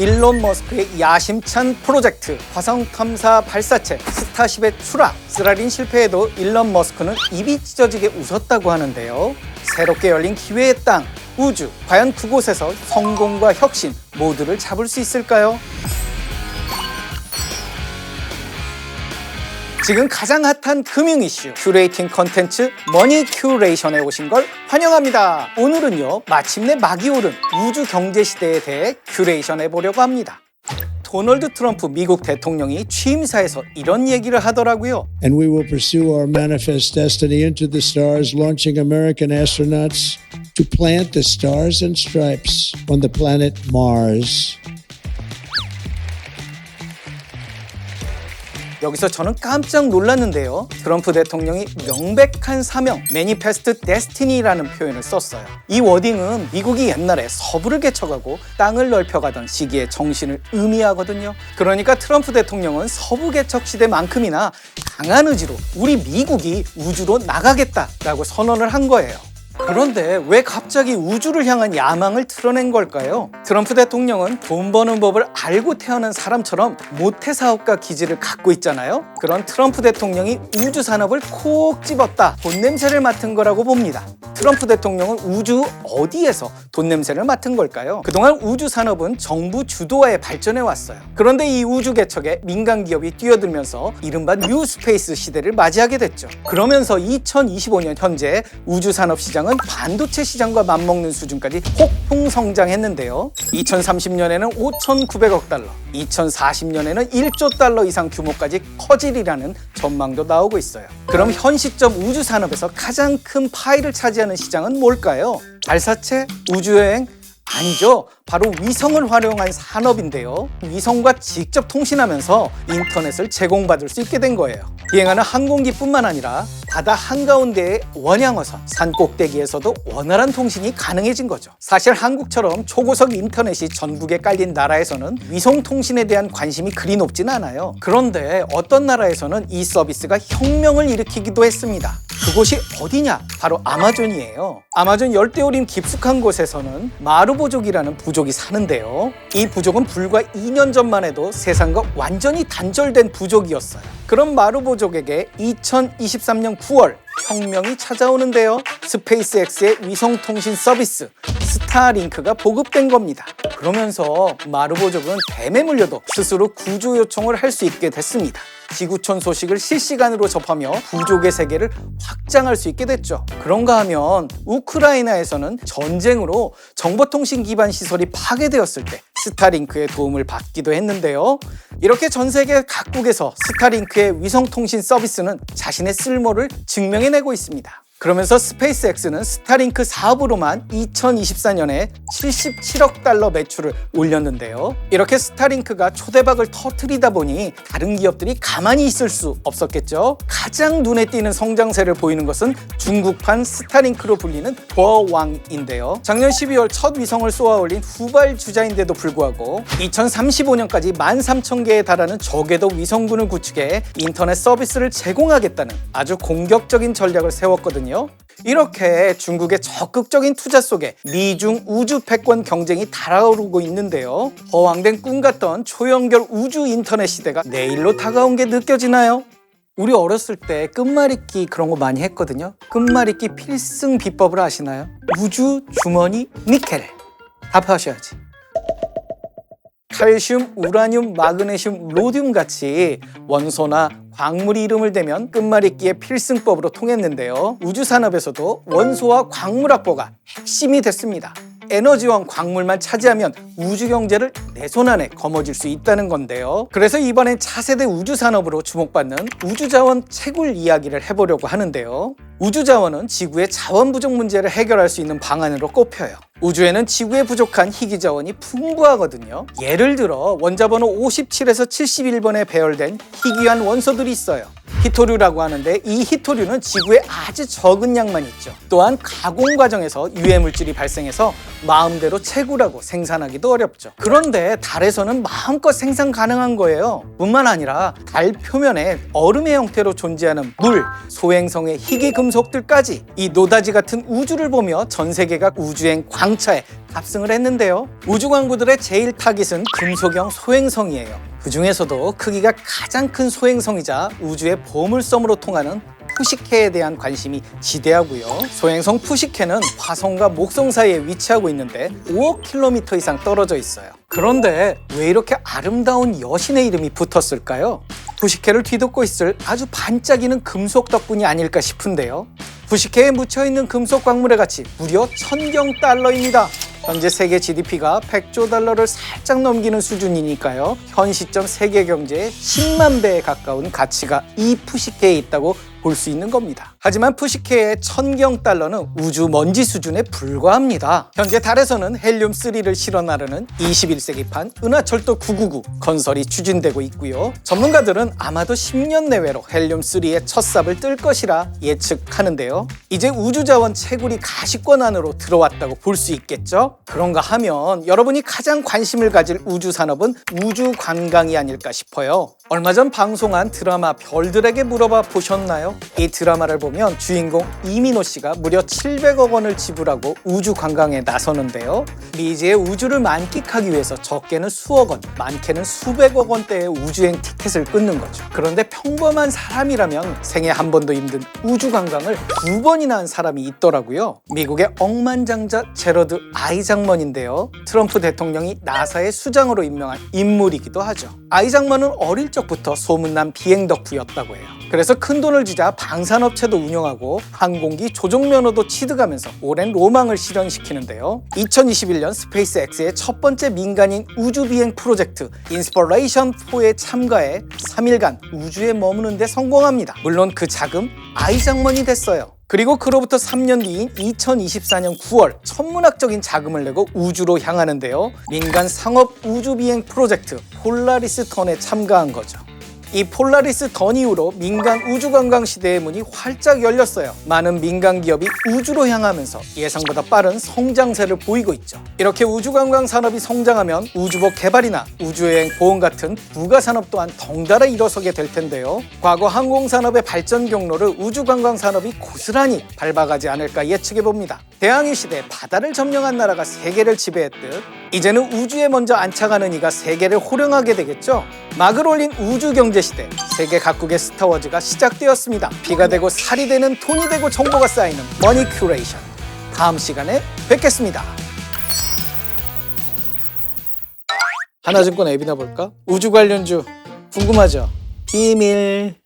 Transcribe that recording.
일론 머스크의 야심찬 프로젝트 화성 탐사 발사체 스타쉽의 추락, 쓰라린 실패에도 일론 머스크는 입이 찢어지게 웃었다고 하는데요. 새롭게 열린 기회의 땅, 우주, 과연 그곳에서 성공과 혁신 모두를 잡을 수 있을까요? 지금 가장 핫한 금융 이슈 큐레이팅 컨텐츠 머니 큐레이션에 오신 걸 환영합니다. 오늘은요, 마침내 막이 오른 우주 경제 시대에 대해 큐레이션 해보려고 합니다. 도널드 트럼프 미국 대통령이 취임사에서 이런 얘기를 하더라고요. And we will pursue our manifest destiny into the stars, launching American astronauts to plant the stars and stripes on the planet Mars. 여기서 저는 깜짝 놀랐는데요. 트럼프 대통령이 명백한 사명, 매니페스트 데스티니라는 표현을 썼어요. 이 워딩은 미국이 옛날에 서부를 개척하고 땅을 넓혀가던 시기의 정신을 의미하거든요. 그러니까 트럼프 대통령은 서부 개척 시대만큼이나 강한 의지로 우리 미국이 우주로 나가겠다라고 선언을 한 거예요. 그런데 왜 갑자기 우주를 향한 야망을 드러낸 걸까요? 트럼프 대통령은 돈 버는 법을 알고 태어난 사람처럼 모태 사업가 기질을 갖고 있잖아요. 그런 트럼프 대통령이 우주 산업을 콕 집었다, 돈 냄새를 맡은 거라고 봅니다. 트럼프 대통령은 우주 어디에서 돈 냄새를 맡은 걸까요? 그동안 우주 산업은 정부 주도하에 발전해 왔어요. 그런데 이 우주 개척에 민간 기업이 뛰어들면서 이른바 뉴 스페이스 시대를 맞이하게 됐죠. 그러면서 2025년 현재 우주 산업 시장은 반도체 시장과 맞먹는 수준까지 폭풍 성장했는데요. 2030년에는 5,900억 달러, 2040년에는 1조 달러 이상 규모까지 커지리라는 전망도 나오고 있어요. 그럼 현 시점 우주 산업에서 가장 큰 파이를 차지하는 시장은 뭘까요? 발사체? 우주여행? 아니죠. 바로 위성을 활용한 산업인데요. 위성과 직접 통신하면서 인터넷을 제공받을 수 있게 된 거예요. 비행하는 항공기뿐만 아니라 바다 한가운데의 원양어선, 산 꼭대기에서도 원활한 통신이 가능해진 거죠. 사실 한국처럼 초고속 인터넷이 전국에 깔린 나라에서는 위성 통신에 대한 관심이 그리 높진 않아요. 그런데 어떤 나라에서는 이 서비스가 혁명을 일으키기도 했습니다. 그곳이 어디냐? 바로 아마존이에요. 아마존 열대우림 깊숙한 곳에서는 마루보족이라는 부족이 사는데요. 이 부족은 불과 2년 전만 해도 세상과 완전히 단절된 부족이었어요. 그런 마루보족에게 2023년 9월 혁명이 찾아오는데요. 스페이스X의 위성통신 서비스 스타링크가 보급된 겁니다. 그러면서 마루보족은 뱀에 물려도 스스로 구조 요청을 할 수 있게 됐습니다. 지구촌 소식을 실시간으로 접하며 부족의 세계를 확장할 수 있게 됐죠. 그런가 하면 우크라이나에서는 전쟁으로 정보통신 기반 시설이 파괴되었을 때 스타링크의 도움을 받기도 했는데요. 이렇게 전 세계 각국에서 스타링크의 위성통신 서비스는 자신의 쓸모를 증명해내고 있습니다. 그러면서 스페이스X는 스타링크 사업으로만 2024년에 77억 달러 매출을 올렸는데요. 이렇게 스타링크가 초대박을 터뜨리다 보니 다른 기업들이 가만히 있을 수 없었겠죠. 가장 눈에 띄는 성장세를 보이는 것은 중국판 스타링크로 불리는 버왕인데요. 작년 12월 첫 위성을 쏘아 올린 후발주자인데도 불구하고 2035년까지 13,000개에 달하는 저궤도 위성군을 구축해 인터넷 서비스를 제공하겠다는 아주 공격적인 전략을 세웠거든요. 이렇게 중국의 적극적인 투자 속에 미중 우주 패권 경쟁이 달아오르고 있는데요. 허황된 꿈 같던 초연결 우주 인터넷 시대가 내일로 다가온 게 느껴지나요? 우리 어렸을 때 끝말잇기 그런 거 많이 했거든요. 끝말잇기 필승 비법을 아시나요? 우주 주머니 니켈. 답하셔야지. 칼슘, 우라늄, 마그네슘, 로듐 같이 원소나 광물이 이름을 대면 끝말잇기의 필승법으로 통했는데요. 우주산업에서도 원소와 광물 확보가 핵심이 됐습니다. 에너지원 광물만 차지하면 우주 경제를 내 손 안에 거머쥘 수 있다는 건데요. 그래서 이번엔 차세대 우주산업으로 주목받는 우주자원 채굴 이야기를 해보려고 하는데요. 우주자원은 지구의 자원 부족 문제를 해결할 수 있는 방안으로 꼽혀요. 우주에는 지구에 부족한 희귀자원이 풍부하거든요. 예를 들어 원자번호 57에서 71번에 배열된 희귀한 원소들이 있어요. 히토류라고 하는데 이 히토류는 지구에 아주 적은 양만 있죠. 또한 가공 과정에서 유해 물질이 발생해서 마음대로 채굴하고 생산하기도 어렵죠. 그런데 달에서는 마음껏 생산 가능한 거예요. 뿐만 아니라 달 표면에 얼음의 형태로 존재하는 물, 소행성의 희귀 금속들까지 이 노다지 같은 우주를 보며 전 세계가 우주행 광차에 탑승을 했는데요. 우주광구들의 제일 타깃은 금속형 소행성이에요. 그 중에서도 크기가 가장 큰 소행성이자 우주의 보물섬으로 통하는 푸시케에 대한 관심이 지대하고요. 소행성 푸시케는 화성과 목성 사이에 위치하고 있는데 5억 킬로미터 이상 떨어져 있어요. 그런데 왜 이렇게 아름다운 여신의 이름이 붙었을까요? 푸시케를 뒤덮고 있을 아주 반짝이는 금속 덕분이 아닐까 싶은데요. 푸시케에 묻혀있는 금속 광물의 가치 무려 1000경 달러입니다. 현재 세계 GDP가 100조 달러를 살짝 넘기는 수준이니까요. 현 시점 세계 경제의 10만 배에 가까운 가치가 이 푸시케에 있다고 볼 수 있는 겁니다. 하지만 푸시케의 1000경 달러는 우주 먼지 수준에 불과합니다. 현재 달에서는 헬륨3를 실어나르는 21세기판 은하철도 999 건설이 추진되고 있고요. 전문가들은 아마도 10년 내외로 헬륨3의 첫 삽을 뜰 것이라 예측하는데요. 이제 우주자원 채굴이 가시권 안으로 들어왔다고 볼 수 있겠죠? 그런가 하면 여러분이 가장 관심을 가질 우주 산업은 우주 관광이 아닐까 싶어요. 얼마 전 방송한 드라마 별들에게 물어봐 보셨나요? 이 드라마를 보면 주인공 이민호 씨가 무려 700억 원을 지불하고 우주 관광에 나서는데요. 미지의 우주를 만끽하기 위해서 적게는 수억 원, 많게는 수백억 원대의 우주행 티켓을 끊는 거죠. 그런데 평범한 사람이라면 생애 한 번도 힘든 우주 관광을 2번이나 한 사람이 있더라고요. 미국의 억만장자 제러드 아이작먼인데요. 트럼프 대통령이 나사의 수장으로 임명한 인물이기도 하죠. 아이작먼은 어릴 적부터 소문난 비행 덕후였다고 해요. 그래서 큰 돈을 주자 방산업체도 운영하고 항공기 조종면허도 취득하면서 오랜 로망을 실현시키는데요. 2021년 스페이스X의 첫 번째 민간인 우주비행 프로젝트 인스퍼레이션 4에 참가해 3일간 우주에 머무는 데 성공합니다. 물론 그 자금 아이작먼이 됐어요. 그리고 그로부터 3년 뒤인 2024년 9월 천문학적인 자금을 내고 우주로 향하는데요. 민간 상업 우주비행 프로젝트 폴라리스 턴에 참가한 거죠. 이 폴라리스 던 이후로 민간 우주관광 시대의 문이 활짝 열렸어요. 많은 민간 기업이 우주로 향하면서 예상보다 빠른 성장세를 보이고 있죠. 이렇게 우주관광 산업이 성장하면 우주복 개발이나 우주여행 보험 같은 부가산업 또한 덩달아 일어서게 될 텐데요. 과거 항공산업의 발전 경로를 우주관광 산업이 고스란히 밟아가지 않을까 예측해봅니다. 대항해 시대 바다를 점령한 나라가 세계를 지배했듯 이제는 우주에 먼저 안착하는 이가 세계를 호령하게 되겠죠. 막을 올린 우주 경제 시대, 세계 각국의 스타워즈가 시작되었습니다. 피가 되고 살이 되는 돈이 되고 정보가 쌓이는 머니 큐레이션. 다음 시간에 뵙겠습니다. 하나증권 앱이나 볼까? 우주 관련주 궁금하죠? 비밀.